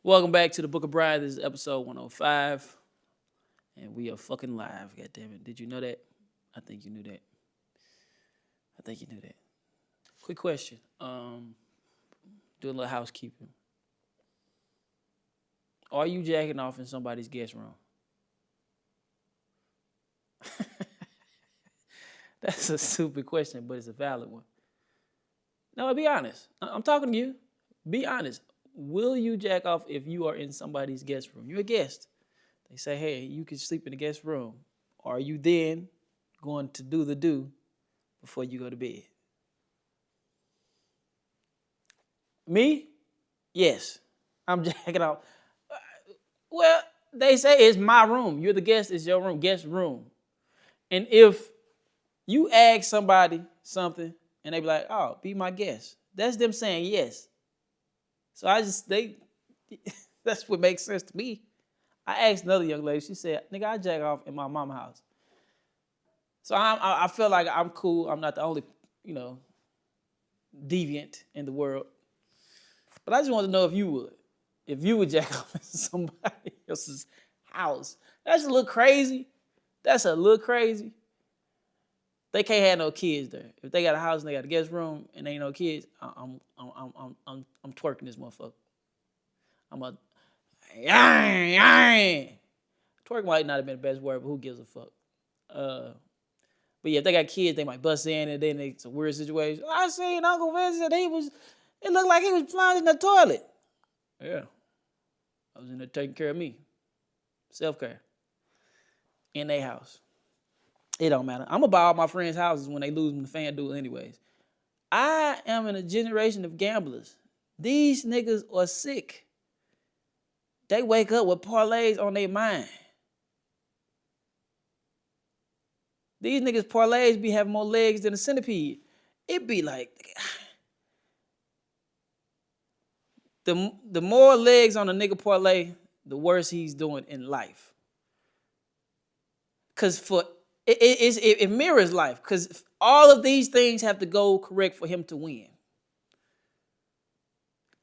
Welcome back to the Book of Bryant. This is episode 105. And we are fucking live. God damn it. Did you know that? I think you knew that. I think you knew that. Quick question. Do a little housekeeping. Are you jacking off in somebody's guest room? That's a stupid question, but it's a valid one. No, be honest. I'm talking to you. Be honest. Will you jack off if you are in somebody's guest room? You're a guest. They say, hey, you can sleep in the guest room. Are you then going to do the do before you go to bed? Me? Yes. I'm jacking off. Well, they say it's my room. You're the guest, it's your room, guest room. And if you ask somebody something and they be like, oh, be my guest, that's them saying yes. So that's what makes sense to me. I asked another young lady, she said, nigga, I jack off in my mama's house. So I feel like I'm cool. I'm not the only, deviant in the world. But I just want to know if you would. If you would jack off in somebody else's house. That's a little crazy. They can't have no kids there. If they got a house and they got a guest room and ain't no kids, I'm twerking this motherfucker. I'm a twerk might not have been the best word, but who gives a fuck? But yeah, if they got kids, they might bust in and then it's a weird situation. I seen Uncle Vincent, it looked like he was plunging in the toilet. Yeah. I was in there taking care of me. Self-care. In their house. It don't matter. I'm about all my friends' houses when they lose them to FanDuel anyways. I am in a generation of gamblers. These niggas are sick. They wake up with parlays on their mind. These niggas parlays be having more legs than a centipede. It be like, the more legs on a nigga parlay, the worse he's doing in life. Cause it mirrors life. Cause all of these things have to go correct for him to win.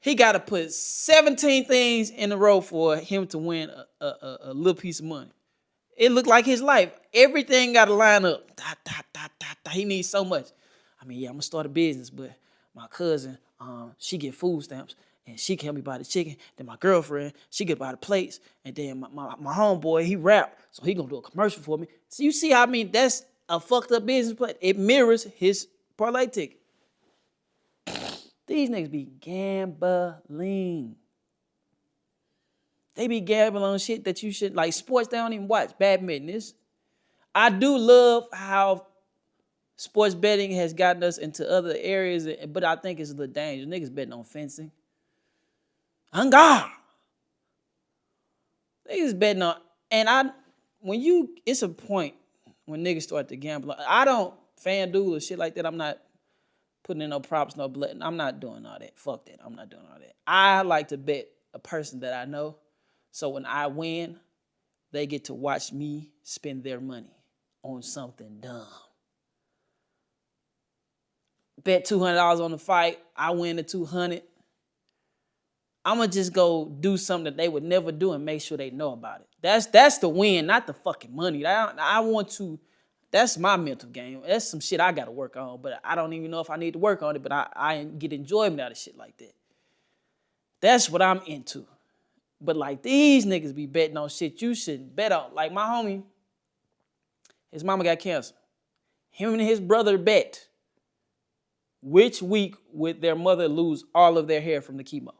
He got to put 17 things in a row for him to win a little piece of money. It looked like his life. Everything got to line up. He needs so much. I mean, yeah, I'm going to start a business, but my cousin, she get food stamps, and she can help me buy the chicken. Then my girlfriend, she get buy the plates. And then my homeboy, he rap, so he going to do a commercial for me. So you see how, that's a fucked up business plan. It mirrors his parlay ticket. These niggas be gambling. They be gambling on shit that you should, like sports they don't even watch. Badminton. I do love how sports betting has gotten us into other areas, but I think it's a little dangerous. Niggas betting on fencing. Anga. Niggas betting on, it's a point when niggas start to gamble. I don't FanDuel or shit like that. I'm not putting in no props, no blood. I'm not doing all that. Fuck that. I'm not doing all that. I like to bet a person that I know. So when I win, they get to watch me spend their money on something dumb. Bet $200 on the fight. I win the $200. I'm going to just go do something that they would never do and make sure they know about it. That's the win, not the fucking money. That's my mental game. That's some shit I got to work on, but I don't even know if I need to work on it, but I get enjoyment out of shit like that. That's what I'm into. But like these niggas be betting on shit you shouldn't bet on. Like my homie, his mama got cancer. Him and his brother bet which week would their mother lose all of their hair from the chemo.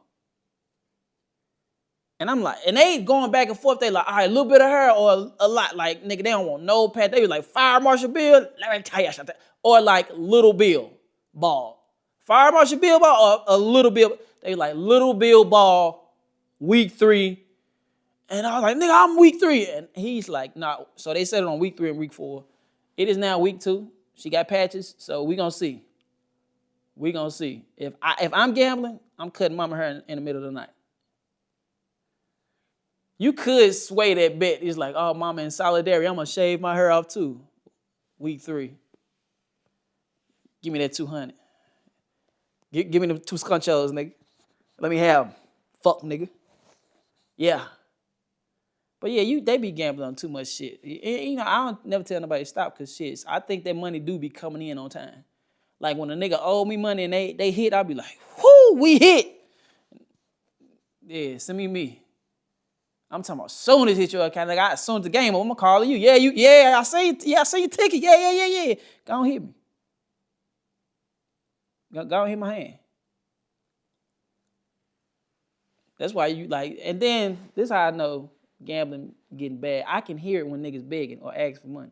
And I'm like, and they going back and forth. They like, all right, a little bit of hair or a lot. Like, nigga, they don't want no pad. They be like, Fire Marshal Bill, let me tell you something. Or like Little Bill Ball. Fire Marshal Bill Ball or a Little Bill. They like Little Bill Ball, week 3. And I was like, nigga, I'm week 3. And he's like, nah. So they said it on week 3 and week 4. It is now week 2. She got patches, so we gonna see. We gonna see. If I'm gambling, I'm cutting mama hair in the middle of the night. You could sway that bet. It's like, oh, mama, in solidarity, I'm going to shave my hair off too. Week 3. Give me that 200. Give me the 2 scunchos, nigga. Let me have them. Fuck, nigga. Yeah. But yeah, they be gambling on too much shit. You know, I don't never tell nobody to stop because shit. I think that money do be coming in on time. Like when a nigga owe me money and they hit, I'll be like, whoo, we hit. Yeah, send me. I'm talking about soon as hit your account. Like as soon as the game over, I'm gonna call you. Yeah, I see your ticket. Yeah. Go on hit me. Go on hit my hand. That's why you like, and then this is how I know gambling getting bad. I can hear it when niggas begging or asking for money.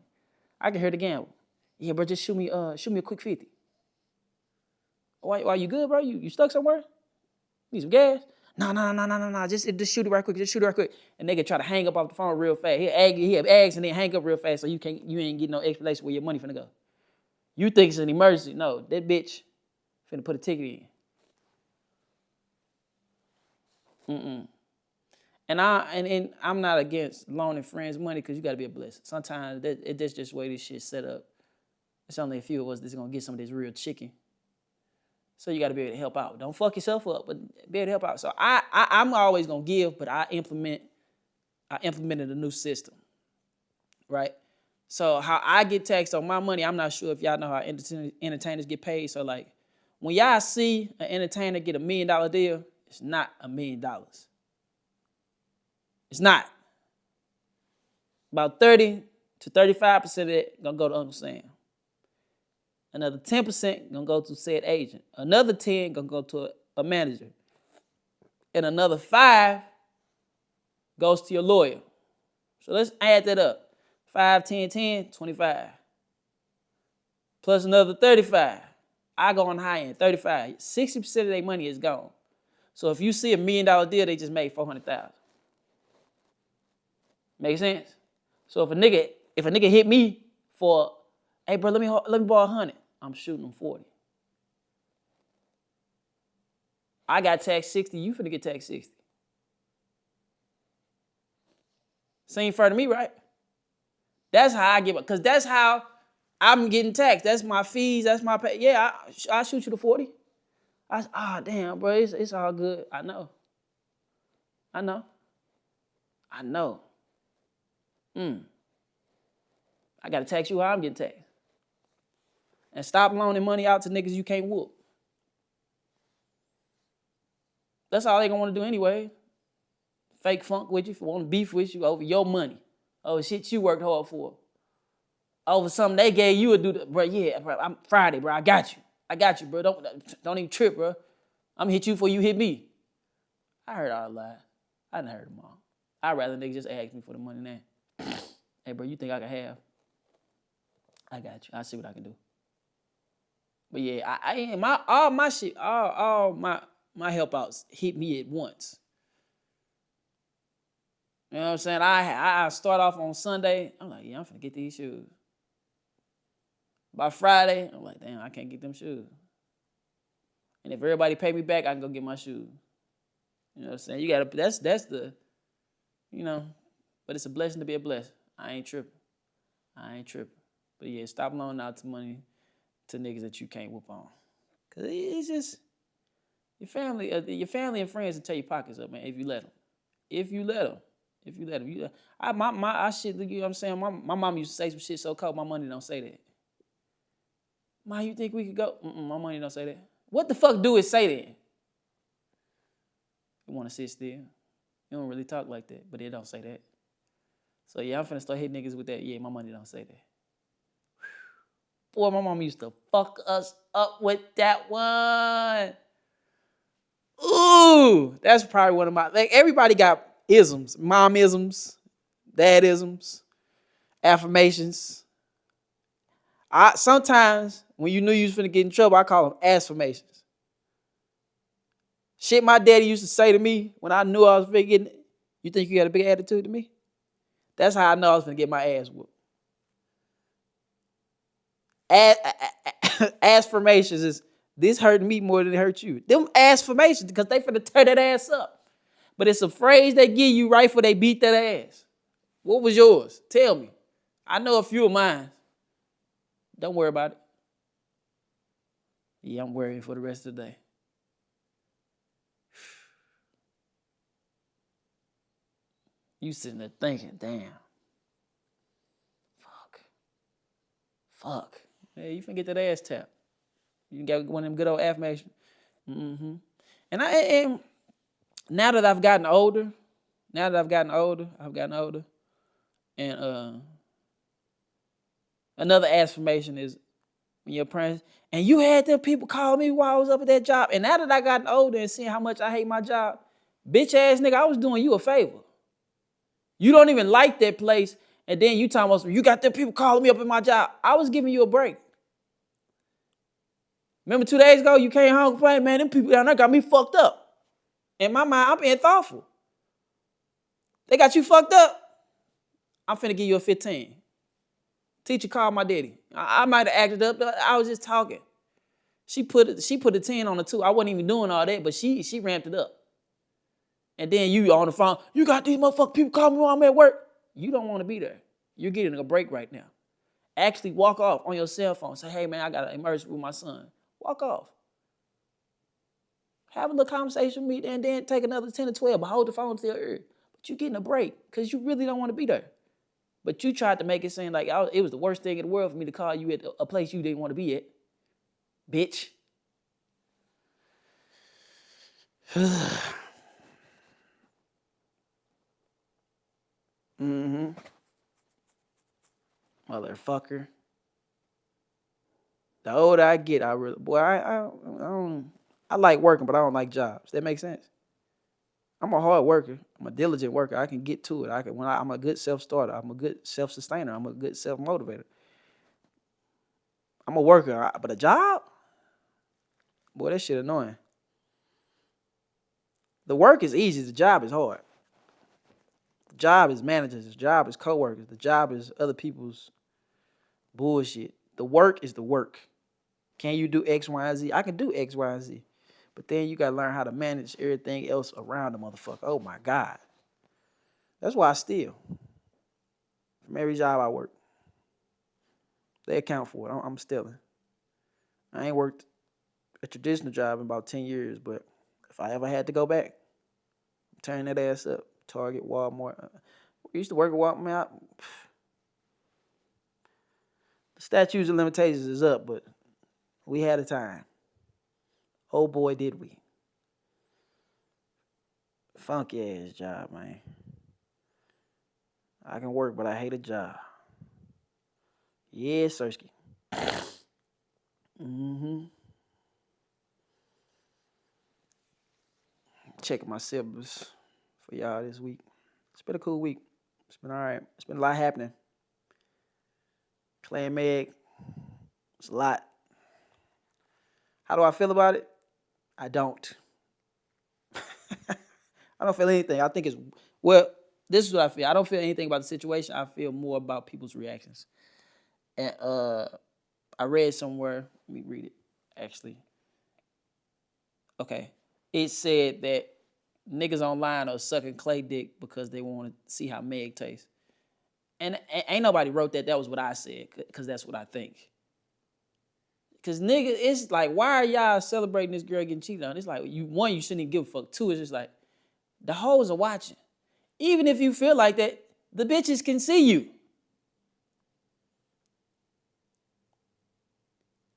I can hear the gamble. Yeah, bro, just shoot me a quick 50. Why you good, bro? You stuck somewhere? Need some gas? No. Just shoot it right quick. Just shoot it right quick. And they can try to hang up off the phone real fast. He'll ask and then hang up real fast so you ain't getting no explanation where your money finna go. You think it's an emergency. No, that bitch finna put a ticket in. And I'm not against loaning friends money because you gotta be a blessing. Sometimes that's just the way this shit's set up. It's only a few of us that's gonna get some of this real chicken. So you gotta be able to help out. Don't fuck yourself up, but be able to help out. So I'm always gonna give, but I implemented a new system, right? So how I get taxed on my money, I'm not sure if y'all know how entertainers get paid. So like when y'all see an entertainer get $1 million deal, it's not $1 million. It's not. About 30 to 35% of it gonna go to Uncle Sam. Another 10% gonna go to said agent. Another 10 gonna go to a manager. And another 5 goes to your lawyer. So let's add that up. 5, 10, 25. Plus another 35. I go on the high end, 35. 60% of their money is gone. So if you see $1 million deal, they just made 400,000. Make sense? So if a nigga hit me for, hey bro, let me borrow 100, I'm shooting them 40. I got taxed 60, you finna get taxed 60. Seem fair to me, right? That's how I give up, because that's how I'm getting taxed. That's my fees, that's my pay. Yeah, I shoot you the 40. Damn, bro, it's all good. I know. I gotta tax you how I'm getting taxed. And stop loaning money out to niggas you can't whoop. That's all they gonna wanna do anyway. Fake funk with you, wanna beef with you over your money. Over shit you worked hard for. Over something they gave you to do, bro. Yeah, bro, I'm Friday, bro. I got you, bro. Don't even trip, bro. I'm gonna hit you before you hit me. I heard all the lies. I done heard them all. I'd rather niggas just ask me for the money now. Hey, bro, you think I can have? I got you. I'll see what I can do. But yeah, all my help outs hit me at once. You know what I'm saying? I start off on Sunday. I'm like, yeah, I'm finna get these shoes. By Friday, I'm like, damn, I can't get them shoes. And if everybody pay me back, I can go get my shoes. You know what I'm saying? You gotta, that's the, you know, but it's a blessing to be a blessing. I ain't tripping. But yeah, stop loaning out money to niggas that you can't whoop on. Cause it's just, your family and friends will tear your pockets up, man, if you let them. I shit, you know what I'm saying? My mom used to say some shit so cold, my money don't say that. Ma, you think we could go? My money don't say that. What the fuck do it say then? You want to sit still. You don't really talk like that, but it don't say that. So yeah, I'm finna start hitting niggas with that. Yeah, my money don't say that. Boy, my mom used to fuck us up with that one. Ooh, that's probably one of my, like, everybody got isms, momisms, dadisms, affirmations. Sometimes when you knew you was finna get in trouble, I call them affirmations. Shit my daddy used to say to me when I knew I was finna get, you think you got a big attitude to me? That's how I know I was finna get my ass whooped. Affirmations is, this hurt me more than it hurt you. Them affirmations, because they finna tear that ass up. But it's a phrase they give you right before they beat that ass. What was yours? Tell me. I know a few of mine. Don't worry about it. Yeah, I'm worrying for the rest of the day. You sitting there thinking, damn, fuck. Hey, you finna get that ass tapped. You got one of them good old affirmations. Mm-hmm. And now that I've gotten older, and another affirmation is when your parents, and you had them people call me while I was up at that job. And now that I gotten older and seeing how much I hate my job, bitch ass nigga, I was doing you a favor. You don't even like that place, and then you talking about you got them people calling me up at my job. I was giving you a break. Remember 2 days ago, you came home complaining, man, them people down there got me fucked up. In my mind, I'm being thoughtful. They got you fucked up. I'm finna give you a 15. Teacher called my daddy. I might have acted up, but I was just talking. She put a 10 on the 2. I wasn't even doing all that, but she ramped it up. And then you on the phone, you got these motherfucking people calling me while I'm at work. You don't want to be there. You're getting a break right now. Actually walk off on your cell phone. Say, hey man, I got an emergency with my son. Walk off. Have a little conversation with me and then take another 10 or 12, but hold the phone to your ear. But you're getting a break because you really don't want to be there. But you tried to make it seem like it was the worst thing in the world for me to call you at a place you didn't want to be at. Bitch. Mm-hmm. Motherfucker. The older I get, I like working, but I don't like jobs. That makes sense. I'm a hard worker. I'm a diligent worker. I can get to it. I'm a good self-starter. I'm a good self-sustainer. I'm a good self-motivator. I'm a worker, but a job? Boy, that shit annoying. The work is easy. The job is hard. The job is managers. The job is coworkers. The job is other people's bullshit. The work is the work. Can you do X, Y, and Z? I can do X, Y, and Z. But then you got to learn how to manage everything else around the motherfucker. Oh, my God. That's why I steal. From every job I work. They account for it. I'm stealing. I ain't worked a traditional job in about 10 years, but if I ever had to go back, I'm turning that ass up. Target, Walmart. We used to work at Walmart. The statutes of limitations is up, but we had a time. Oh boy, did we. Funky ass job, man. I can work, but I hate a job. Yeah, Sirski. Mm-hmm. Checking my syllabus for y'all this week. It's been a cool week. It's been all right. It's been a lot happening. Klay and Meg. It's a lot. How do I feel about it? I don't. I don't feel anything. I think this is what I feel. I don't feel anything about the situation. I feel more about people's reactions. And I read somewhere, let me read it, actually. Okay. It said that niggas online are sucking Klay dick because they want to see how Meg tastes. And ain't nobody wrote that. That was what I said, because that's what I think. Because nigga, it's like, why are y'all celebrating this girl getting cheated on? It's like, you shouldn't even give a fuck. 2, it's just like, the hoes are watching. Even if you feel like that, the bitches can see you.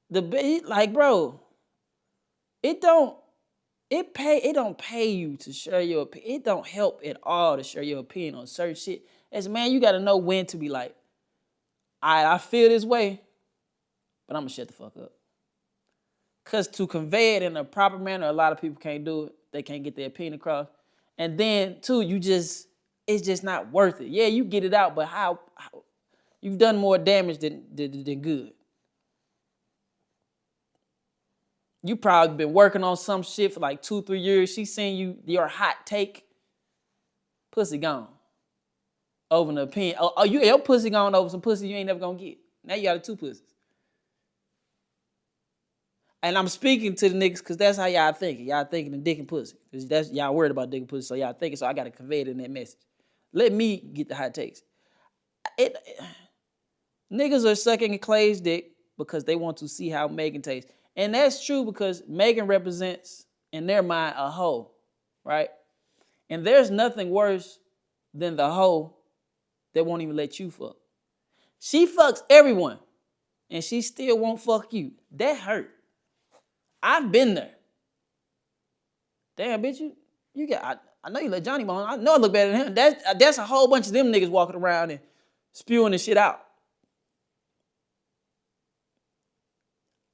Like, bro, it don't pay you to share your opinion. It don't help at all to share your opinion on certain shit. As a man, you got to know when to be like, I feel this way, but I'm going to shut the fuck up. Because to convey it in a proper manner, a lot of people can't do it. They can't get their opinion across. And then, too, it's just not worth it. Yeah, you get it out, but how you've done more damage than good. You probably been working on some shit for like 2-3 years. She seen your hot take. Pussy gone. Over an opinion. Your pussy gone over some pussy you ain't never gonna get. Now you got 2 pussies. And I'm speaking to the niggas because that's how y'all thinking. Y'all thinking of dick and pussy. Because that's y'all worried about dick and pussy, so y'all thinking, so I gotta convey it in that message. Let me get the hot takes. Niggas are sucking Klay's dick because they want to see how Megan tastes. And that's true because Megan represents, in their mind, a hoe, right? And there's nothing worse than the hoe that won't even let you fuck. She fucks everyone, and she still won't fuck you. That hurt. I've been there. Damn, bitch, you got. I know you let Johnny Bone. I know I look better than him. That's a whole bunch of them niggas walking around and spewing this shit out.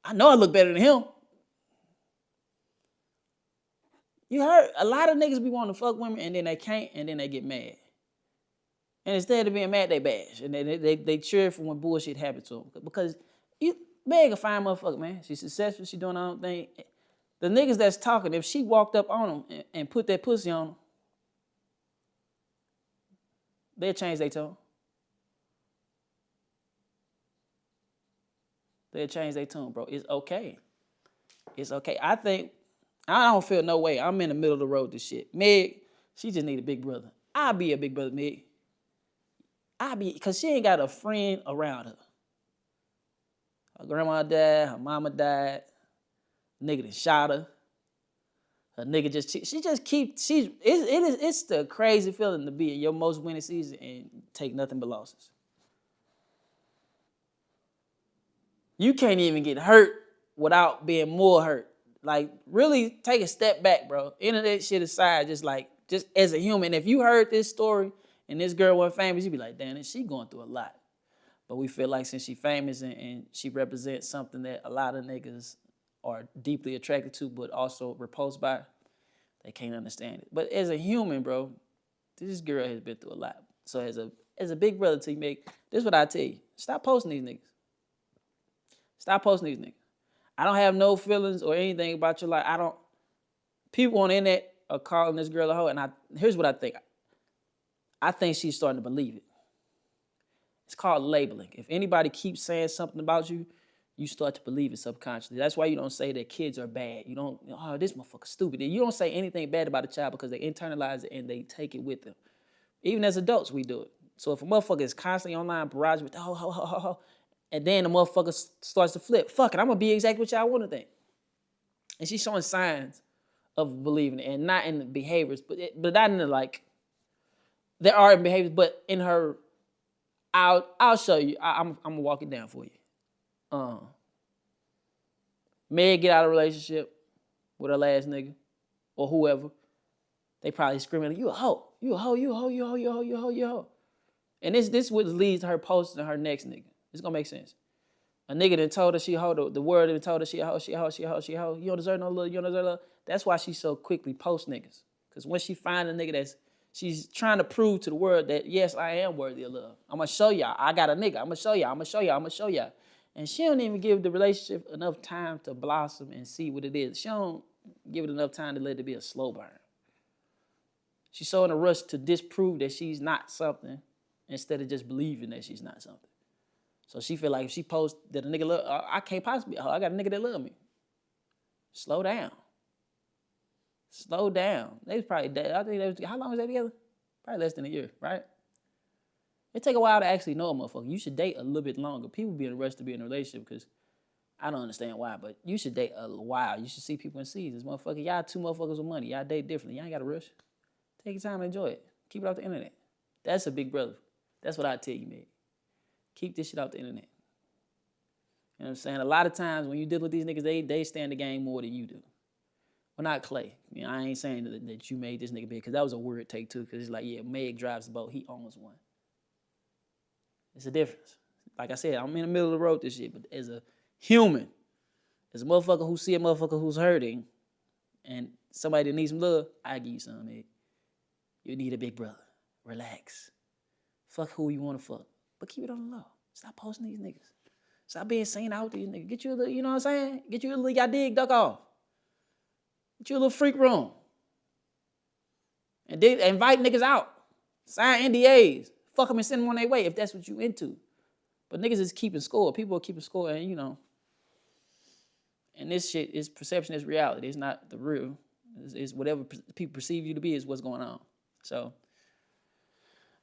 I know I look better than him. You heard a lot of niggas be wanting to fuck women and then they can't and then they get mad. And instead of being mad, they bash and they cheer for when bullshit happens to them because Meg a fine motherfucker, man. She's successful. She doing her own thing. The niggas that's talking, if she walked up on them and put that pussy on them, they'll change their tone. They'll change their tone, bro. It's okay. It's okay. I don't feel no way. I'm in the middle of the road, this shit. Meg, she just need a big brother. I'll be a big brother, Meg. Because she ain't got a friend around her. Her grandma died, her mama died, nigga done shot her. Her nigga it's the crazy feeling to be in your most winning season and take nothing but losses. You can't even get hurt without being more hurt. Like, really take a step back, bro. Internet shit aside, just as a human, if you heard this story and this girl wasn't famous, you'd be like, damn, she going through a lot. But we feel like since she famous and she represents something that a lot of niggas are deeply attracted to, but also repulsed by, they can't understand it. But as a human, bro, this girl has been through a lot. So as a big brother to you, Meg, this is what I tell you. Stop posting these niggas. Stop posting these niggas. I don't have no feelings or anything about your life. People on the internet are calling this girl a hoe, and here's what I think. I think she's starting to believe it. It's called labeling. If anybody keeps saying something about you, you start to believe it subconsciously. That's why you don't say that kids are bad. You don't, oh, this motherfucker's stupid. You don't say anything bad about a child because they internalize it and they take it with them. Even as adults, we do it. So if a motherfucker is constantly online barrage with and then the motherfucker starts to flip, fuck it, I'm gonna be exactly what y'all want to think. And she's showing signs of believing it, and not in the behaviors, but not in the like. There are behaviors, but in her, I'll show you. I'm gonna walk it down for you. Meg get out of a relationship with her last nigga or whoever. They probably screaming, "You a hoe! You a hoe! You a hoe! You a hoe! You a hoe! You a hoe! You a hoe!" And this what leads to her posting her next nigga. It's gonna make sense. A nigga done told her she a hoe. The word done told her she a hoe. She a hoe. She a hoe. She a hoe. You don't deserve no love. You don't deserve love. That's why she so quickly post niggas. Because when she find a nigga she's trying to prove to the world that, yes, I am worthy of love. I'm going to show y'all. I got a nigga. I'm going to show y'all. I'm going to show y'all. I'm going to show y'all. And she don't even give the relationship enough time to blossom and see what it is. She don't give it enough time to let it be a slow burn. She's so in a rush to disprove that she's not something instead of just believing that she's not something. So she feel like if she posts that a nigga love, I can't possibly, I got a nigga that love me. Slow down. Slow down. They was probably dead. I think they was, how long was they together? Probably less than a year, right? It take a while to actually know a motherfucker. You should date a little bit longer. People be in a rush to be in a relationship because I don't understand why, but you should date a while. You should see people in seasons. Motherfucker, y'all two motherfuckers with money. Y'all date differently. Y'all ain't got to rush. Take your time and enjoy it. Keep it off the internet. That's a big brother. That's what I tell you, man. Keep this shit off the internet. You know what I'm saying? A lot of times when you deal with these niggas, they stand the game more than you do. Well, not Klay. You know, I ain't saying that you made this nigga big because that was a weird take too. Because it's like, yeah, Meg drives the boat. He owns one. It's a difference. Like I said, I'm in the middle of the road this shit. But as a human, as a motherfucker who see a motherfucker who's hurting and somebody that needs some love, I give you some, Meg. You need a big brother. Relax. Fuck who you want to fuck. But keep it on the low. Stop posting these niggas. Stop being seen out with these niggas. Get you a little, you know what I'm saying? Get you a little, y'all dig, duck off. Get you a little freak room. And then invite niggas out. Sign NDAs. Fuck them and send them on their way if that's what you into. But niggas is keeping score. People are keeping score and, you know. And this shit is perception is reality. It's not the real. It's whatever people perceive you to be is what's going on. So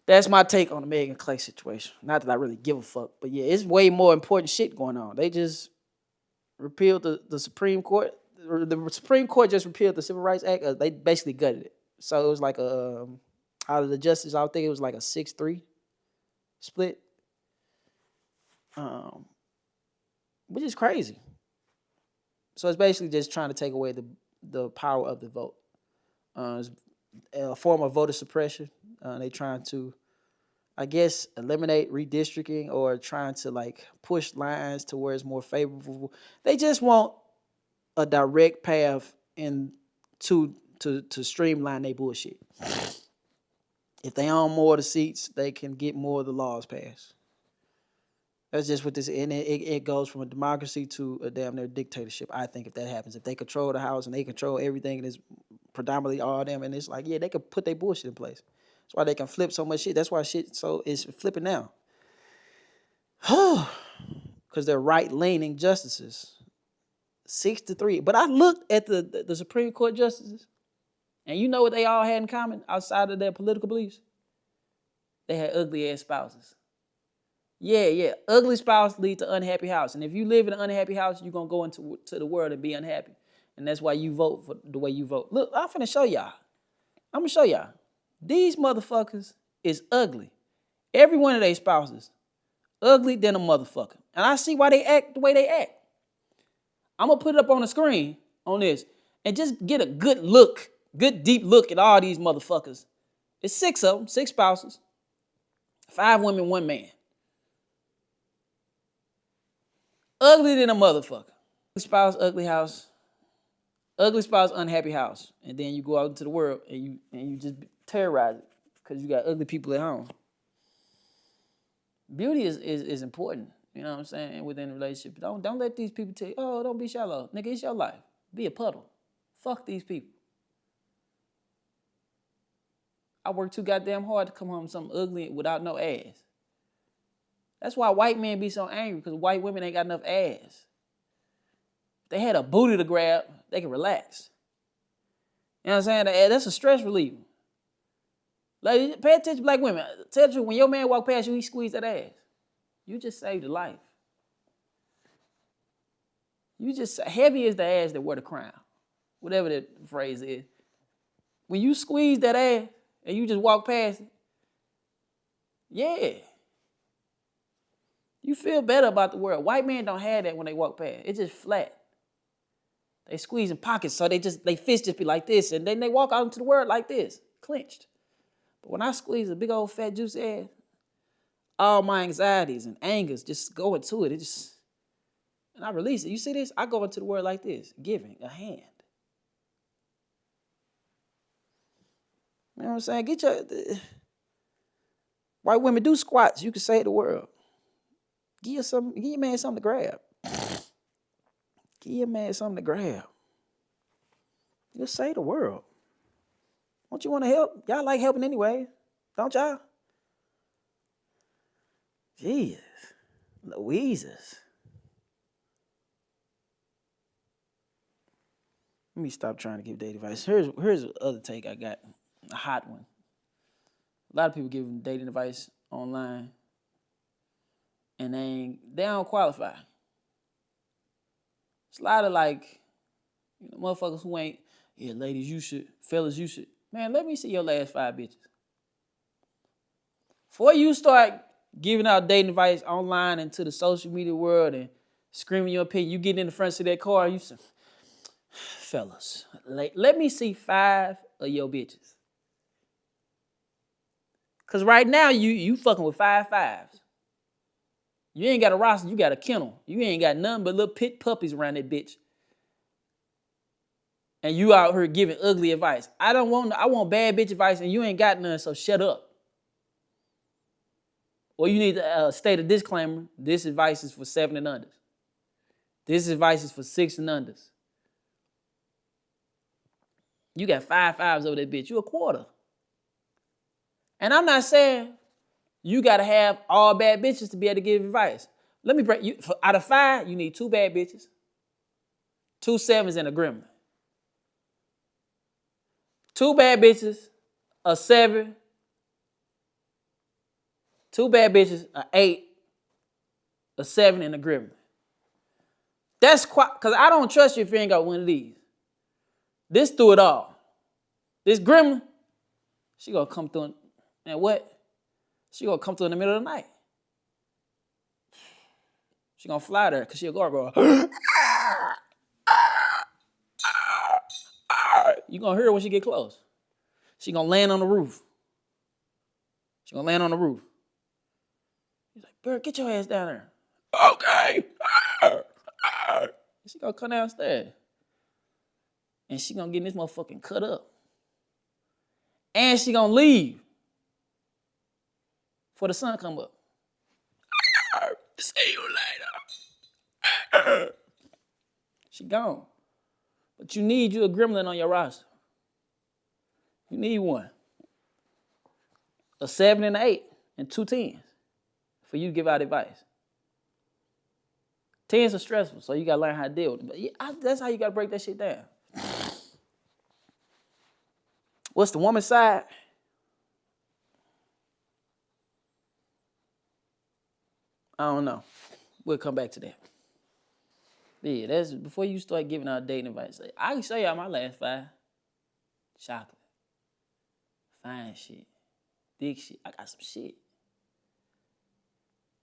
that's my take on the Meg and Klay situation. Not that I really give a fuck. But yeah, it's way more important shit going on. They just repealed the Supreme Court. The Supreme Court just repealed the Civil Rights Act. They basically gutted it. So it was like Out of the justices, I think it was like a 6-3 split, which is crazy. So it's basically just trying to take away the power of the vote. It's a form of voter suppression. They trying to, I guess, eliminate redistricting or trying to like push lines to where it's more favorable. They just want a direct path to streamline their bullshit. If they own more of the seats, they can get more of the laws passed. That's just what this, and it goes from a democracy to a damn near dictatorship. I think if that happens, if they control the House and they control everything, and it's predominantly all them, and it's like, yeah, they could put their bullshit in place. That's why they can flip so much shit. That's why shit is flipping now. Because they're right-leaning justices. 6-3. But I looked at the Supreme Court justices, and you know what they all had in common outside of their political beliefs? They had ugly-ass spouses. Yeah. Ugly spouse lead to unhappy house. And if you live in an unhappy house, you're going to go into the world and be unhappy. And that's why you vote for the way you vote. Look, I'm finna show y'all. I'm going to show y'all. These motherfuckers is ugly. Every one of their spouses, ugly than a motherfucker. And I see why they act the way they act. I'm going to put it up on the screen on this and just get a good look, good deep look at all these motherfuckers. It's 6 of them, 6 spouses, 5 women, 1 man. Ugly than a motherfucker. Spouse, ugly house. Ugly spouse, unhappy house. And then you go out into the world and you just terrorize it because you got ugly people at home. Beauty is important, you know what I'm saying, within a relationship. Don't let these people tell you, oh, don't be shallow. Nigga, it's your life. Be a puddle. Fuck these people. I work too goddamn hard to come home with something ugly without no ass. That's why white men be so angry, because white women ain't got enough ass. If they had a booty to grab, they can relax. You know what I'm saying? That's a stress reliever. Like, pay attention, black women. Tell you, when your man walk past you, he squeeze that ass. You just saved a life. Heavy is the ass that wear the crown. Whatever that phrase is. When you squeeze that ass and you just walk past it, yeah. You feel better about the world. White men don't have that when they walk past. It's just flat. They squeeze in pockets, so they fists just be like this, and then they walk out into the world like this, clenched. But when I squeeze a big old fat juicy ass, all my anxieties and angers just go into it. And I release it. You see this? I go into the world like this, giving a hand. You know what I'm saying? White women do squats. You can save the world. Give your man something to grab. Give your man something to grab. You'll save the world. Don't you want to help? Y'all like helping anyway, don't y'all? Jesus. Louises. Let me stop trying to give dating advice. Here's the other take I got. A hot one. A lot of people giving dating advice online, and they don't qualify. It's a lot of motherfuckers who ain't, yeah, ladies, you should, fellas, you should. Man, let me see your last 5 bitches. Before you start giving out dating advice online and to the social media world and screaming your opinion, you get in the front seat of that car and you say, fellas, let me see 5 of your bitches. Because right now, you fucking with 5 5s. You ain't got a roster, you got a kennel. You ain't got nothing but little pit puppies around that bitch. And you out here giving ugly advice. I want bad bitch advice and you ain't got none, so shut up. Or you need to state a disclaimer. This advice is for 7 and unders. This advice is for 6 and unders. You got 5 5s over that bitch. You a quarter. And I'm not saying you got to have all bad bitches to be able to give advice. Let me break you. Out of 5, you need 2 bad bitches, 2 7s, and a gremlin. 2 bad bitches, a 7, 2 bad bitches, an 8, a 7, and a gremlin. That's quite, because I don't trust you if you ain't got one of these. This through it all. This gremlin, She gonna come through, and what? She gonna come through in the middle of the night. She gonna fly there because she'll go. You gonna hear her when she get close. She gonna land on the roof. She gonna land on the roof. He's like, Bird, get your ass down there. Okay. She gonna come downstairs. And she gonna get this motherfucking cut up. And she gonna leave before the sun come up. See you later. She gone. But you need you a gremlin on your roster. You need one. A 7 and an 8 and 2 10s for you to give out advice. 10s are stressful, so you gotta learn how to deal with them. But that's how you gotta break that shit down. What's the woman's side? I don't know. We'll come back to that. Yeah, that's before you start giving out dating advice. I can show y'all my last 5. Chocolate. Fine shit. Big shit. I got some shit.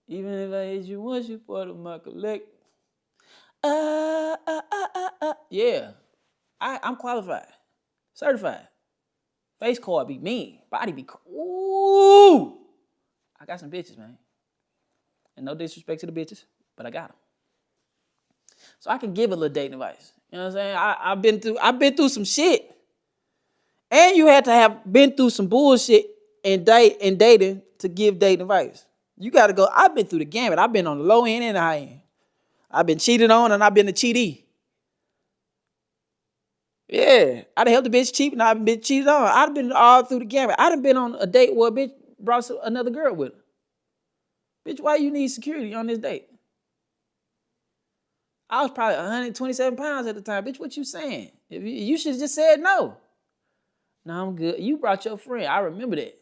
Even if I hit you once, you part of my collect. Yeah. I'm qualified. Certified. Face card be mean. Body be ooh. I got some bitches, man. And no disrespect to the bitches, but I got them. So I can give a little dating advice. You know what I'm saying? I've been through some shit. And you had to have been through some bullshit and dating to give dating advice. You gotta go. I've been through the gamut. I've been on the low end and the high end. I've been cheated on and I've been a cheatee. Yeah. I done helped a bitch cheat and I've been cheated on. I've been all through the gamut. I done been on a date where a bitch brought another girl with her. Bitch, why you need security on this date? I was probably 127 pounds at the time. Bitch, what you saying? You should have just said no. No, I'm good. You brought your friend. I remember that.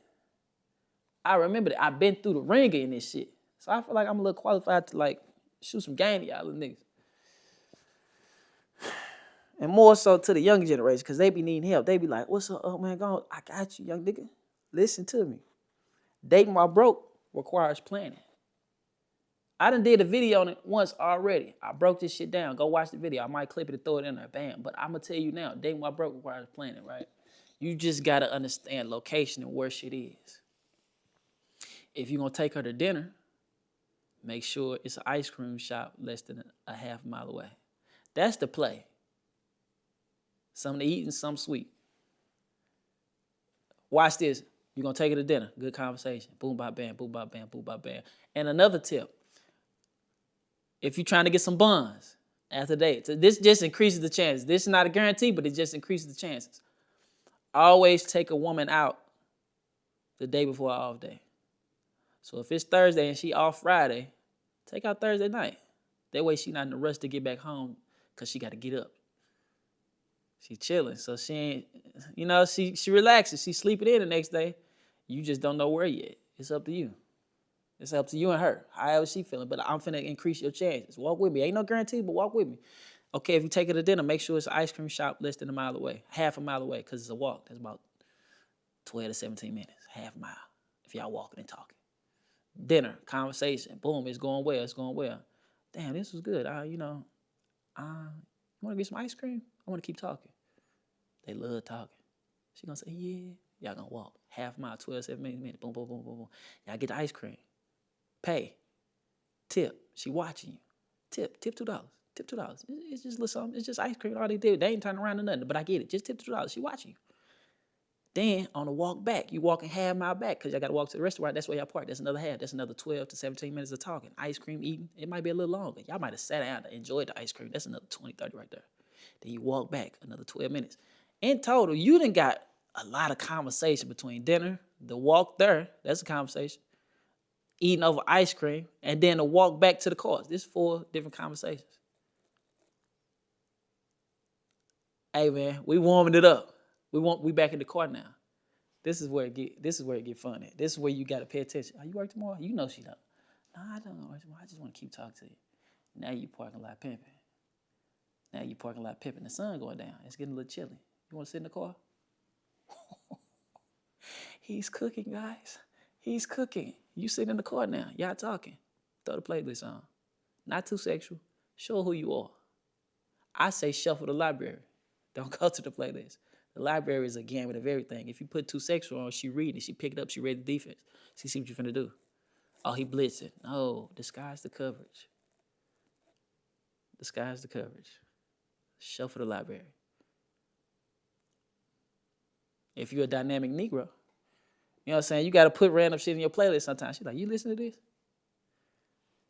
I've been through the ringer in this shit. So I feel like I'm a little qualified to like shoot some game to y'all little niggas. And more so to the younger generation, because they be needing help. They be like, what's up, oh man, go on. I got you, young nigga. Listen to me. Dating while broke requires planning. I done did a video on it once already. I broke this shit down. Go watch the video. I might clip it and throw it in there, bam. But I'm going to tell you now, dating while broke requires planning, right? You just got to understand location and where shit is. If you're going to take her to dinner, make sure it's an ice cream shop less than a half mile away. That's the play. Something to eat and something sweet. Watch this. You're going to take her to dinner. Good conversation. Boom, bop, bam, boom, bop, bam, boom, bop, bam. And another tip. If you're trying to get some buns after date, so this just increases the chances. This is not a guarantee, but it just increases the chances. Always take a woman out the day before an off day. So if it's Thursday and she off Friday, take out Thursday night. That way she not in a rush to get back home because she got to get up. She chilling, so she ain't, you know, she relaxes. She sleeping in the next day. You just don't know where yet. It's up to you. It's up to you and her, however she feeling. But I'm finna increase your chances. Walk with me. Ain't no guarantee, but walk with me. Okay, if you take her to dinner, make sure it's an ice cream shop less than a mile away. Half a mile away, because it's a walk. That's about 12 to 17 minutes. Half a mile, if y'all walking and talking. Dinner, conversation, boom, it's going well, it's going well. Damn, this was good. You want to get some ice cream? I want to keep talking. They love talking. She gonna say, yeah. Y'all gonna walk. Half a mile, 12, 17 minutes. Boom, boom, boom, boom, boom. Y'all get the ice cream. Pay. Tip. She watching you. Tip $2. Tip $2. It's just little something. It's just ice cream. All they do. They ain't turning around to nothing. But I get it. Just tip $2. She watching you. Then on the walk back, you walking half mile back because y'all got to walk to the restaurant. That's where y'all park. That's another half. That's another 12 to 17 minutes of talking. Ice cream eating. It might be a little longer. Y'all might have sat down and enjoyed the ice cream. That's another 20, 30 right there. Then you walk back another 12 minutes. In total, you done got a lot of conversation between dinner, the walk there, that's a conversation, eating over ice cream, and then the walk back to the cars. This 4 different conversations. Hey man, we warming it up. We back in the car now. This is where it get funny. This is where you gotta pay attention. Oh, you work tomorrow? You know she don't. No, I don't work tomorrow. I just want to keep talking to you. Now you parking lot pimping. The sun going down. It's getting a little chilly. You want to sit in the car? He's cooking, guys. He's cooking. You sit in the car now. Y'all talking. Throw the playlist on. Not too sexual. Show who you are. I say shuffle the library. Don't go to the playlist. The library is a gamut of everything. If you put too sexual on, she read it. She pick it up. She read the defense. She see what you finna do. Oh, he blitzing. No, disguise the coverage. Disguise the coverage. Shuffle the library. If you're a dynamic Negro, you know what I'm saying? You got to put random shit in your playlist sometimes. She's like, you listen to this?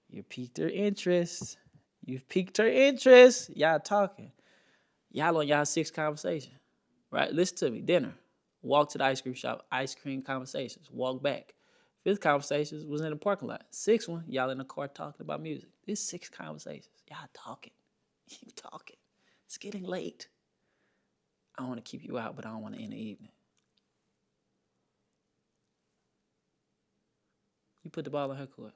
You piqued her interest. You've piqued her interest. Y'all talking. Y'all on y'all sixth conversation, right? Listen to me. Dinner. Walk to the ice cream shop. Ice cream conversations. Walk back. Fifth conversations was in the parking lot. Sixth one, y'all in the car talking about music. This 6 conversations. Y'all talking. You talking. It's getting late. I want to keep you out, but I don't want to end the evening. You put the ball in her court.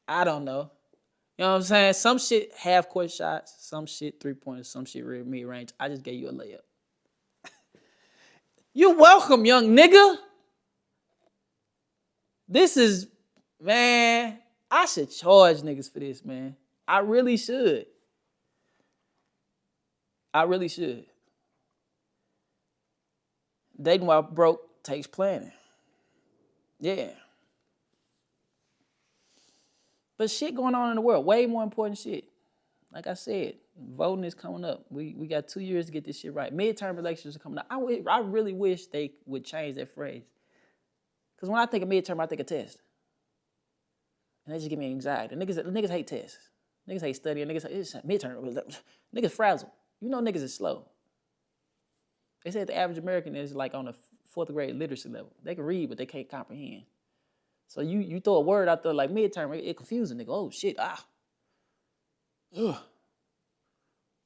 I don't know. You know what I'm saying? Some shit half-court shots, some shit three-pointers, some shit real mid-range. I just gave you a layup. You're welcome, young nigga. This is, man, I should charge niggas for this, man. I really should. I really should. Dating while broke takes planning. Yeah. But shit going on in the world, way more important shit. Like I said, voting is coming up. We got 2 years to get this shit right. Midterm elections are coming up. I really wish they would change that phrase. Because when I think of midterm, I think of test. And they just give me anxiety. Niggas hate tests. Niggas hate studying. Niggas hate midterm. Niggas frazzled. You know niggas is slow. They said the average American is like on a 4th grade literacy level. They can read, but they can't comprehend. So you throw a word out there like midterm, it confuses a nigga. Oh, shit, Ugh.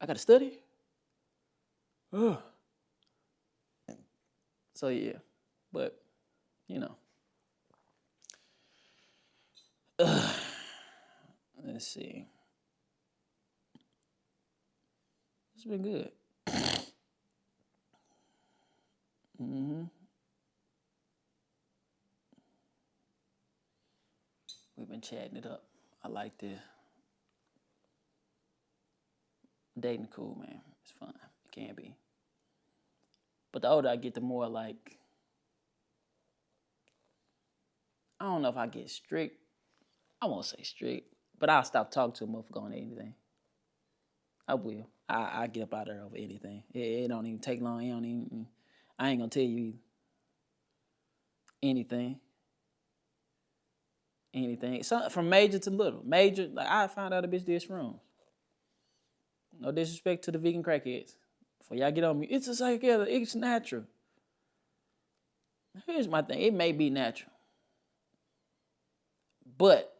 I got to study? Ugh. So, yeah. But, you know. Let's see. It's been good. We've been chatting it up. I like this. Dating cool, man. It's fun. It can be. But the older I get, the more like, I don't know if I get strict. I won't say strict, but I'll stop talking to a motherfucker on anything. I will. I get up out of there over anything. It don't even take long. I ain't gonna tell you anything. Anything. From major to little. Major, like I found out a bitch did shrooms. No disrespect to the vegan crackheads. Before y'all get on me, it's a psychedelic, it's natural. Here's my thing. It may be natural. But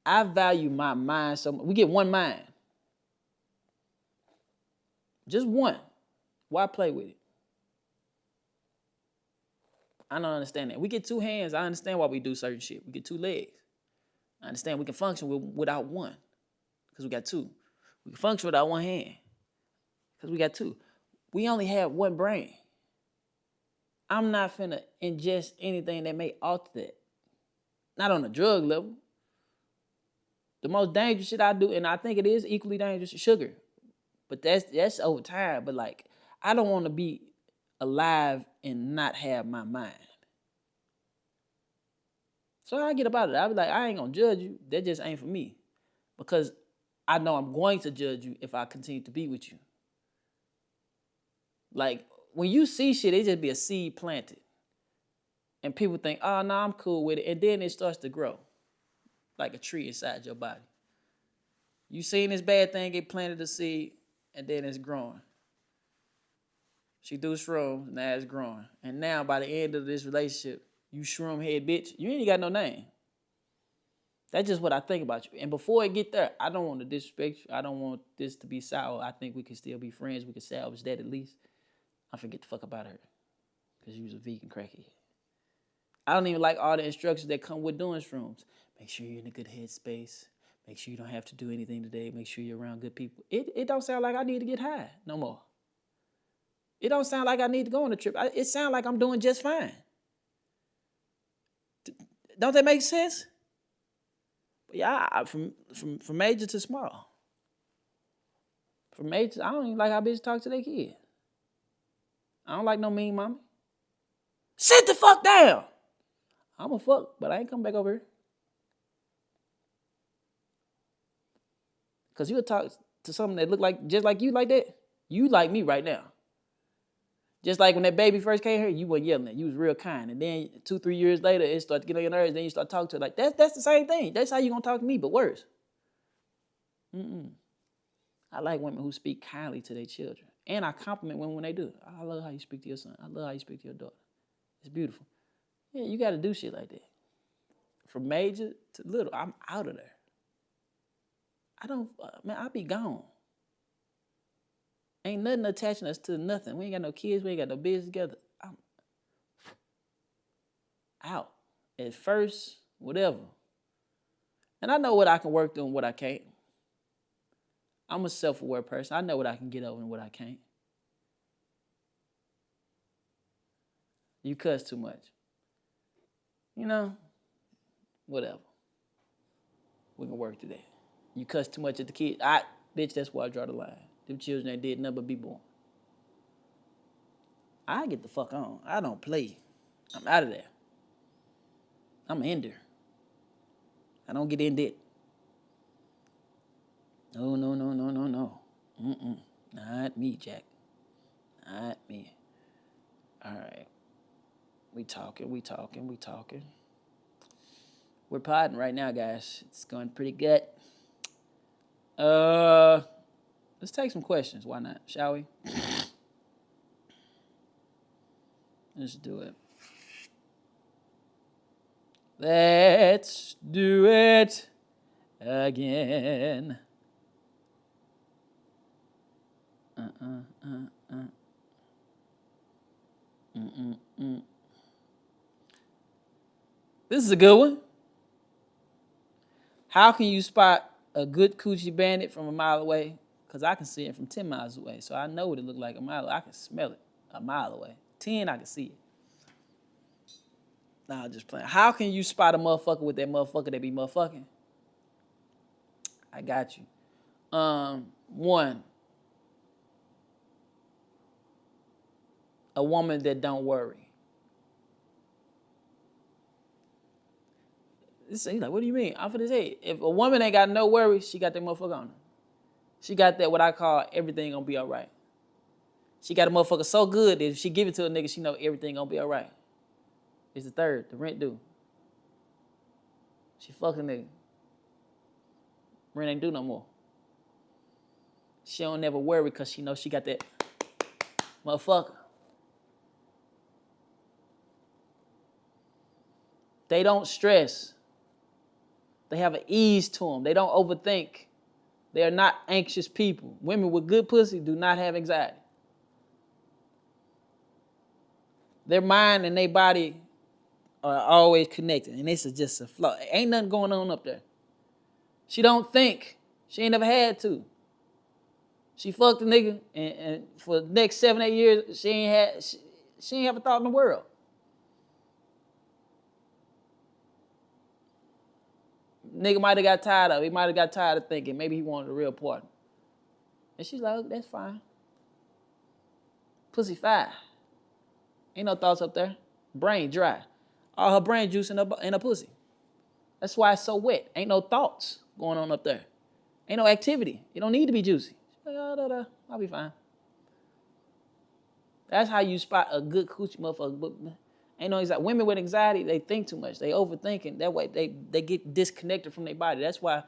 I value my mind so much. We get one mind. Just one. Why play with it? I don't understand that. We get 2 hands. I understand why we do certain shit. We get 2 legs. I understand we can function without one because we got 2. We can function without 1 hand because we got 2. We only have 1 brain. I'm not finna ingest anything that may alter that. Not on a drug level. The most dangerous shit I do, and I think it is equally dangerous, is sugar. But that's over time. But like, I don't want to be alive and not have my mind. So I get about it. I be like, I ain't gonna judge you. That just ain't for me. Because I know I'm going to judge you if I continue to be with you. Like, when you see shit, it just be a seed planted. And people think, oh, no, I'm cool with it. And then it starts to grow. Like a tree inside your body. You seen this bad thing, get planted a seed, and then it's growing. She do shrooms, now it's growing. And now by the end of this relationship, you shroom head bitch, you ain't got no name. That's just what I think about you. And before it get there, I don't want to disrespect you. I don't want this to be sour. I think we can still be friends. We can salvage that at least. I forget the fuck about her. Because you was a vegan crackhead. I don't even like all the instructions that come with doing shrooms. Make sure you're in a good headspace. Make sure you don't have to do anything today. Make sure you're around good people. It don't sound like I need to get high no more. It don't sound like I need to go on a trip. It sounds like I'm doing just fine. Don't that make sense? But yeah, from major to small. From major, I don't even like how bitches talk to their kid. I don't like no mean mama. Sit the fuck down. I'm a fuck, but I ain't coming back over here. Because you would talk to something that look like just like you like that. You like me right now. Just like when that baby first came here, you weren't yelling at. You was real kind. And then 2-3 years later, it started to get on your nerves. Then you start talking to her like, that's the same thing. That's how you going to talk to me, but worse. I like women who speak kindly to their children. And I compliment women when they do. I love how you speak to your son. I love how you speak to your daughter. It's beautiful. Yeah, you got to do shit like that. From major to little, I'm out of there. I'll be gone. Ain't nothing attaching us to nothing. We ain't got no kids. We ain't got no business together. I'm out. At first, whatever. And I know what I can work through and what I can't. I'm a self-aware person. I know what I can get over and what I can't. You cuss too much. You know, whatever. We can work through that. You cuss too much at the kid. Bitch, that's where I draw the line. Them children that did nothing but be born. I get the fuck on. I don't play. I'm out of there. I'm an ender. I don't get in debt. No. Not me, Jack. Not me. All right. We talking. We're podding right now, guys. It's going pretty good. Let's take some questions. Why not? Shall we? Let's do it. Let's do it again. This is a good one. How can you spot a good coochie bandit from a mile away? Because I can see it from 10 miles away. So I know what it look like a mile away. I can smell it a mile away. 10, I can see it. Nah, just playing. How can you spot a motherfucker with that motherfucker that be motherfucking? I got you. One, a woman that don't worry. He's like, what do you mean? I'm finna say, if a woman ain't got no worry, she got that motherfucker on her. She got that what I call everything gonna be all right. She got a motherfucker so good that if she give it to a nigga, she know everything gonna be all right. It's the third, the rent due. She fuck a nigga. Rent ain't due no more. She don't never worry because she knows she got that motherfucker. They don't stress. They have an ease to them. They don't overthink. They are not anxious people. Women with good pussy do not have anxiety. Their mind and their body are always connected. And this is just a flow. Ain't nothing going on up there. She don't think. She ain't never had to. She fucked a nigga, and for the next 7-8 years, she ain't have a thought in the world. Nigga might have got tired of it. He might have got tired of thinking. Maybe he wanted a real partner. And she's like, oh, that's fine. Pussy fine. Ain't no thoughts up there. Brain dry. All her brain juice in her pussy. That's why it's so wet. Ain't no thoughts going on up there. Ain't no activity. It don't need to be juicy. She's like, oh, I'll be fine. That's how you spot a good coochie motherfucker. Ain't no anxiety. Women with anxiety, they think too much. They overthinking. That way they get disconnected from their body. That's why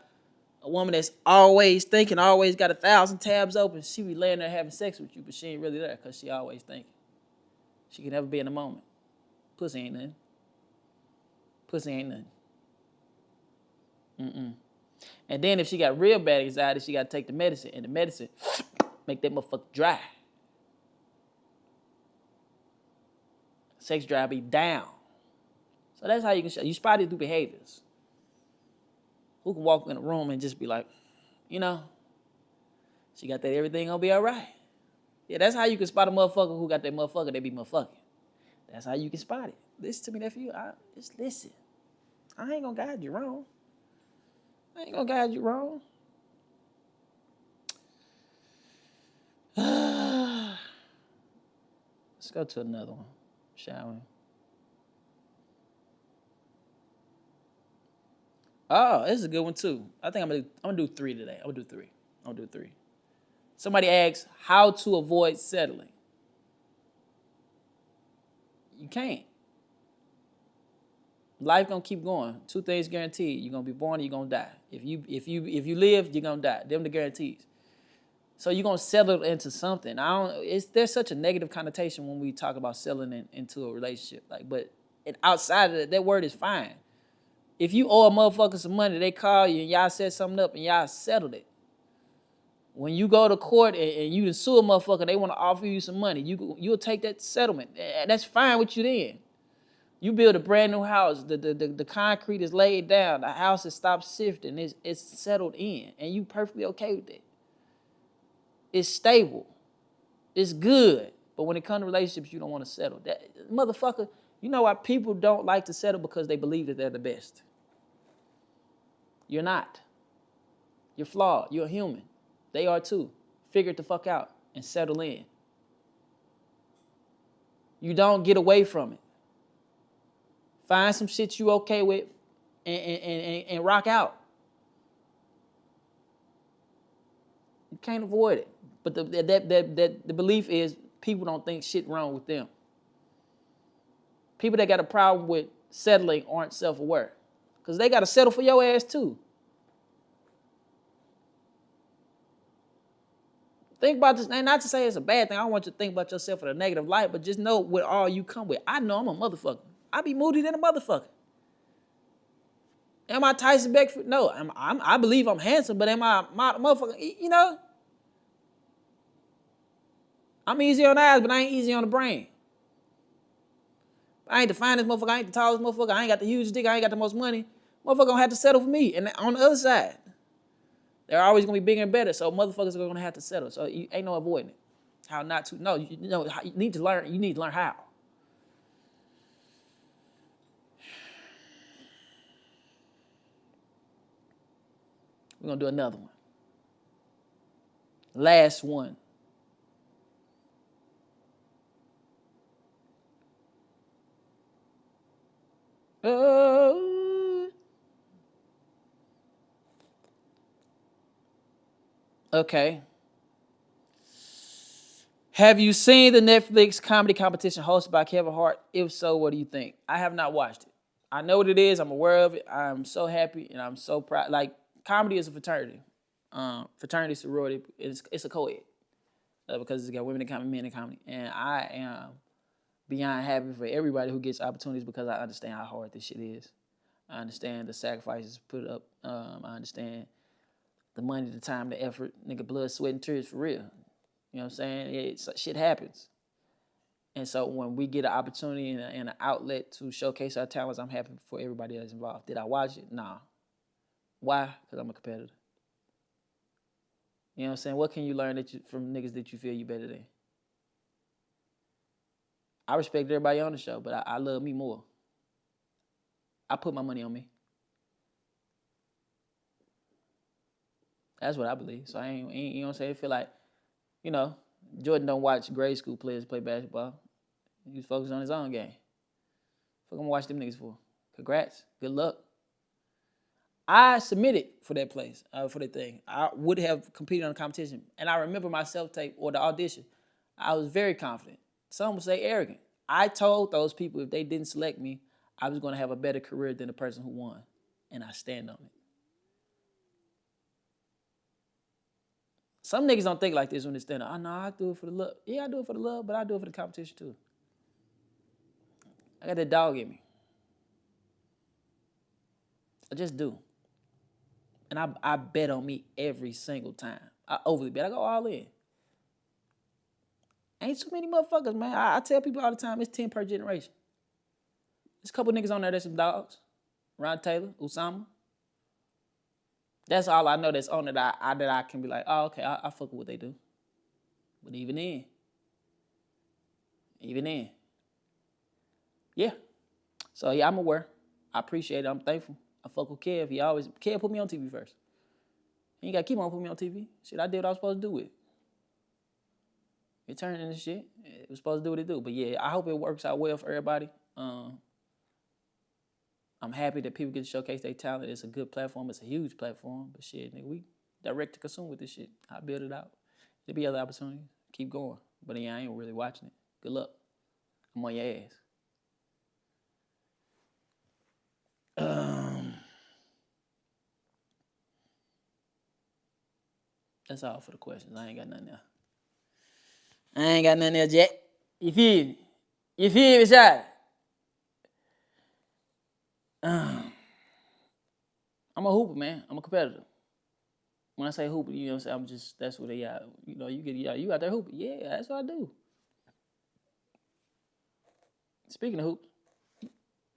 a woman that's always thinking, always got 1,000 tabs open, she be laying there having sex with you, but she ain't really there because she always thinking. She can never be in the moment. Pussy ain't nothing. Pussy ain't nothing. And then if she got real bad anxiety, she got to take the medicine, and the medicine make that motherfucker dry. Sex drive be down. So that's how you can show. You spot it through behaviors. Who can walk in a room and just be like, you know, she got that everything gonna be all right. Yeah, that's how you can spot a motherfucker who got that motherfucker they be motherfucking. That's how you can spot it. Listen to me, nephew. Just listen. I ain't gonna guide you wrong. I ain't gonna guide you wrong. Let's go to another one, shall we? Oh, this is a good one too. I think I'm gonna do 3 today. I'm gonna do three. Somebody asks how to avoid settling. You can't. Life gonna keep going. 2 things guaranteed: you're gonna be born, or you're gonna die. If you live, you're gonna die. Them the guarantees. So you're gonna settle into something. There's such a negative connotation when we talk about settling into a relationship. But outside of that word is fine. If you owe a motherfucker some money, they call you and y'all set something up and y'all settled it. When you go to court and you sue a motherfucker, they want to offer you some money. You'll take that settlement. That's fine with you then. You build a brand new house. The concrete is laid down. The house has stopped shifting. It's settled in, and you perfectly okay with it. It's stable. It's good. But when it comes to relationships, you don't want to settle. That motherfucker, you know why people don't like to settle? Because they believe that they're the best. You're not. You're flawed. You're a human. They are too. Figure it the fuck out and settle in. You don't get away from it. Find some shit you okay with and rock out. You can't avoid it. But the belief is people don't think shit wrong with them. People that got a problem with settling aren't self-aware. Because they got to settle for your ass too. Think about this, and not to say it's a bad thing. I don't want you to think about yourself in a negative light, but just know what all you come with. I know I'm a motherfucker. I be moody than a motherfucker. Am I Tyson Beckford? No, I believe I'm handsome, but am I motherfucker? You know, I'm easy on the eyes, but I ain't easy on the brain. I ain't the finest motherfucker. I ain't the tallest motherfucker. I ain't got the hugest dick. I ain't got the most money. Motherfucker gonna have to settle for me. And on the other side, they're always gonna be bigger and better. So motherfuckers are gonna have to settle. So you ain't no avoiding it. How not to? No, you need to learn. You need to learn how. We're gonna do another one. Last one. Okay. Have you seen the Netflix comedy competition hosted by Kevin Hart? If so, what do you think? I have not watched it. I know what it is. I'm aware of it. I'm so happy and I'm so proud. Like, comedy is a fraternity. Fraternity, sorority, it's a co-ed. Because it's got women in comedy, men in comedy. And I am beyond happy for everybody who gets opportunities because I understand how hard this shit is. I understand the sacrifices put up. I understand the money, the time, the effort, nigga, blood, sweat, and tears for real. You know what I'm saying? Shit happens. And so when we get an opportunity and an outlet to showcase our talents, I'm happy for everybody that's involved. Did I watch it? Nah. Why? Because I'm a competitor. You know what I'm saying? What can you learn from niggas that you feel you better than? I respect everybody on the show, but I love me more. I put my money on me. That's what I believe. So I ain't you know what I'm saying? I feel like, you know, Jordan don't watch grade school players play basketball. He's focused on his own game. Fuck, I'm gonna watch them niggas for. Congrats. Good luck. I submitted for that place, for that thing. I would have competed on the competition. And I remember my self-tape or the audition. I was very confident. Some would say arrogant. I told those people if they didn't select me, I was going to have a better career than the person who won. And I stand on it. Some niggas don't think like this when they stand up. Oh, no, I do it for the love. Yeah, I do it for the love, but I do it for the competition too. I got that dog in me. I just do. And I bet on me every single time. I overly bet. I go all in. Ain't too many motherfuckers, man. I tell people all the time, it's 10 per generation. There's a couple niggas on there that's some dogs. Ron Taylor, Usama. That's all I know that's on it that I can be like, oh, okay, I fuck with what they do. But even then, Even then. Yeah. So, yeah, I'm aware. I appreciate it. I'm thankful. I fuck with Kev. Kev put me on TV first. He ain't got to keep on putting me on TV. Shit, I did what I was supposed to do with it. It turned into shit. It was supposed to do what it do. But, yeah, I hope it works out well for everybody. I'm happy that people get to showcase their talent. It's a good platform. It's a huge platform. But, shit, nigga, we direct to consume with this shit. I build it out. There'll be other opportunities. Keep going. But, yeah, I ain't really watching it. Good luck. I'm on your ass. That's all for the questions. I ain't got nothing else. Jack. You feel me? You feel me, shot? I'm a hooper, man. I'm a competitor. When I say hooper, you know what I'm saying? That's what they got. You know, you out there hooping. Yeah, that's what I do. Speaking of hoops,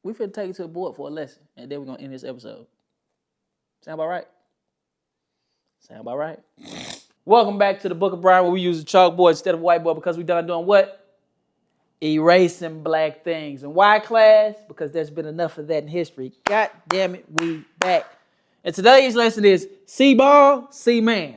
we finna take it to the board for a lesson, and then we're gonna end this episode. Sound about right? Welcome back to the Book of Bryant, where we use a chalkboard instead of whiteboard because we done doing what? Erasing black things. And why, class? Because there's been enough of that in history. God damn it, we back. And today's lesson is see ball, see man.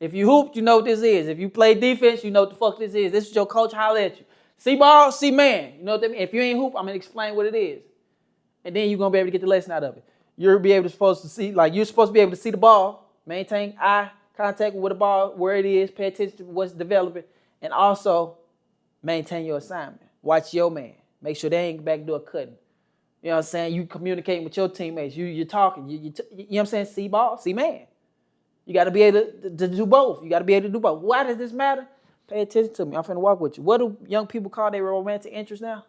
If you hoop, you know what this is. If you play defense, you know what the fuck this is. This is your coach holler at you. See ball, see man. You know what that means? If you ain't hoop, I'm going to explain what it is. And then you're going to be able to get the lesson out of it. You're supposed to see the ball, maintain eye contact with the ball, where it is, pay attention to what's developing, and also maintain your assignment. Watch your man. Make sure they ain't backdoor cutting. You know what I'm saying? You communicating with your teammates. You're talking. You know what I'm saying? See ball, see man. You got to be able to do both. You got to be able to do both. Why does this matter? Pay attention to me. I'm finna walk with you. What do young people call their romantic interest now?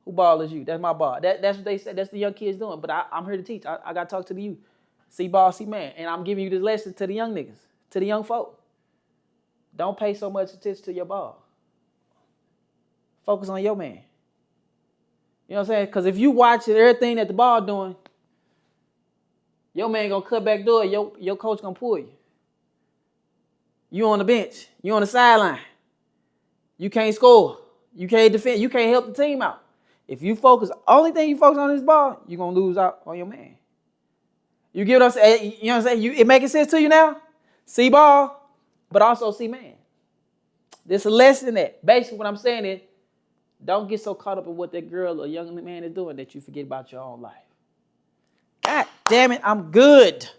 Who ball is you? That's my ball. That's what they said. That's the young kids doing. But I'm here to teach. I got to talk to the youth. See ball, see man. And I'm giving you this lesson to the young niggas, to the young folk. Don't pay so much attention to your ball. Focus on your man. You know what I'm saying? Because if you watch everything that the ball doing, your man going to cut back door. Your coach going to pull you. You on the bench. You on the sideline. You can't score. You can't defend. You can't help the team out. If you focus, only thing you focus on is ball, you're going to lose out on your man. You get what I'm saying? You know what I'm saying? It making sense to you now? See ball, but also see man. There's a lesson in that. Basically what I'm saying is, don't get so caught up in what that girl or young man is doing that you forget about your own life. God damn it, I'm good.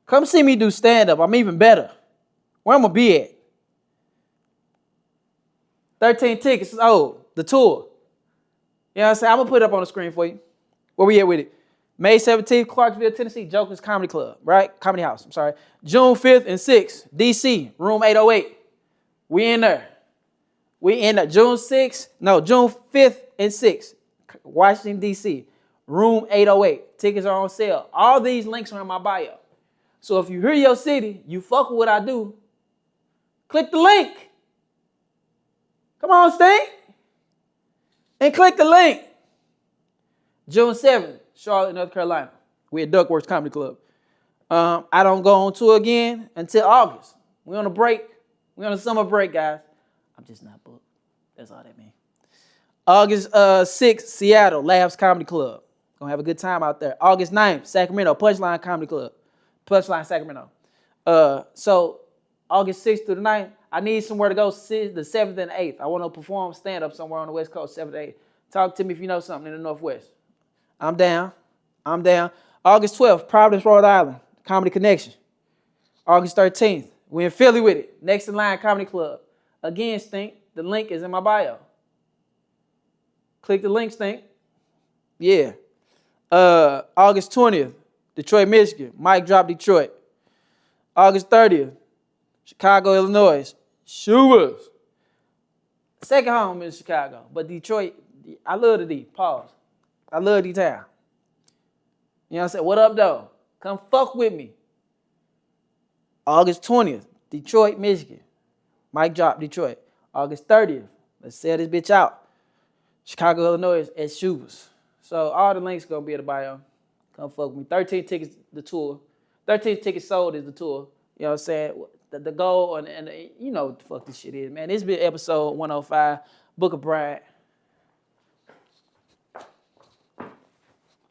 Come see me do stand-up. I'm even better. Where I'm going to be at? 13 tickets. Oh, the tour. You know what I'm saying? I'm going to put it up on the screen for you. Where we at with it? May 17th, Clarksville, Tennessee, Jokers Comedy Club, right? Comedy House, I'm sorry. June 5th and 6th, D.C., room 808. We in there. June 5th and 6th, Washington, D.C., room 808. Tickets are on sale. All these links are in my bio. So if you hear your city, you fuck with what I do, click the link. Come on, Stink. And click the link. June 7th, Charlotte, North Carolina. We at Duckworks Comedy Club. I don't go on tour again until August. We on a break. We on a summer break, guys. I'm just not booked. That's all that means. August 6th, Seattle, Labs Comedy Club. Gonna have a good time out there. August 9th, Sacramento, Punchline Comedy Club. Punchline, Sacramento. So August 6th through the 9th, I need somewhere to go the 7th and 8th. I want to perform stand-up somewhere on the West Coast, 7th and 8th. Talk to me if you know something in the Northwest. I'm down. August 12th, Providence, Rhode Island, Comedy Connection. August 13th, we're in Philly with it. Next in Line Comedy Club. Again, Stink, the link is in my bio. Click the link, Stink. Yeah. August 20th, Detroit, Michigan. Mic Drop Detroit. August 30th, Chicago, Illinois. Shubas. Second home is Chicago. But Detroit, I love the D. Pause. I love D-Town. You know what I'm saying? What up, though? Come fuck with me. August 20th, Detroit, Michigan. Mic Drop Detroit. August 30th, let's sell this bitch out. Chicago, Illinois at Shubas. So all the links going to be in the bio. Come fuck with me. 13 tickets, the tour. 13 tickets sold is the tour. You know what I'm saying? the goal and you know what the fuck this shit is, man. This been episode 105, Book of Bryant.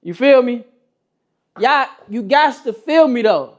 You feel me? Y'all, you got to feel me though.